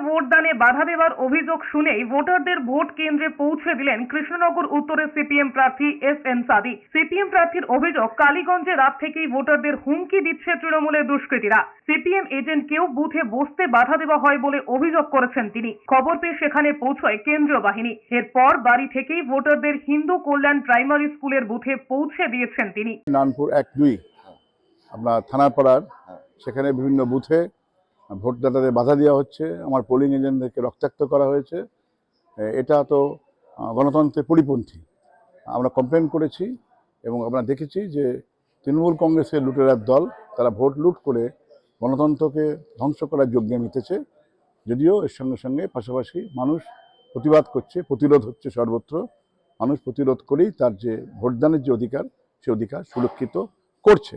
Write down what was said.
ভোটদানে বাধা দেওয়ার অভিযোগ শুনেই ভোটারদের ভোট কেন্দ্রে পৌঁছে দিলেন কৃষ্ণনগর উত্তরের সিপিএম প্রার্থী এস.এন. সাদি। সিপিএম প্রার্থীর অভিযোগ, কালীগঞ্জে রাত থেকেই ভোটারদের হুমকি দিচ্ছে তৃণমূলের দুষ্কৃতীরা। সিপিএম এজেন্টকেও বুথে বসতে বাধা দেওয়া হয় বলে অভিযোগ করেছেন তিনি। খবর পেয়ে সেখানে পৌঁছয় কেন্দ্রীয় বাহিনী। এরপর বাড়ি থেকেই ভোটারদের হিন্দু কল্যাণ প্রাইমারি স্কুলের বুথে পৌঁছে দিয়েছেন তিনি। নানপুর 1-2 আপনার থানাপাড়ার সেখানে বিভিন্ন বুথে ভোটদাতাদের বাধা দেওয়া হচ্ছে, আমার পোলিং এজেন্টদেরকে রক্তাক্ত করা হয়েছে। এটা তো গণতন্ত্রের পরিপন্থী। আমরা কমপ্লেন করেছি এবং আমরা দেখেছি যে তৃণমূল কংগ্রেসের লুটেরার দল, তারা ভোট লুট করে গণতন্ত্রকে ধ্বংস করার যজ্ঞে মেতেছে। যদিও এর সঙ্গে সঙ্গে পাশাপাশি মানুষ প্রতিবাদ করছে, প্রতিরোধ হচ্ছে সর্বত্র। মানুষ প্রতিরোধ করেই তার যে ভোটদানের যে অধিকার, সে অধিকার সুরক্ষিত করছে।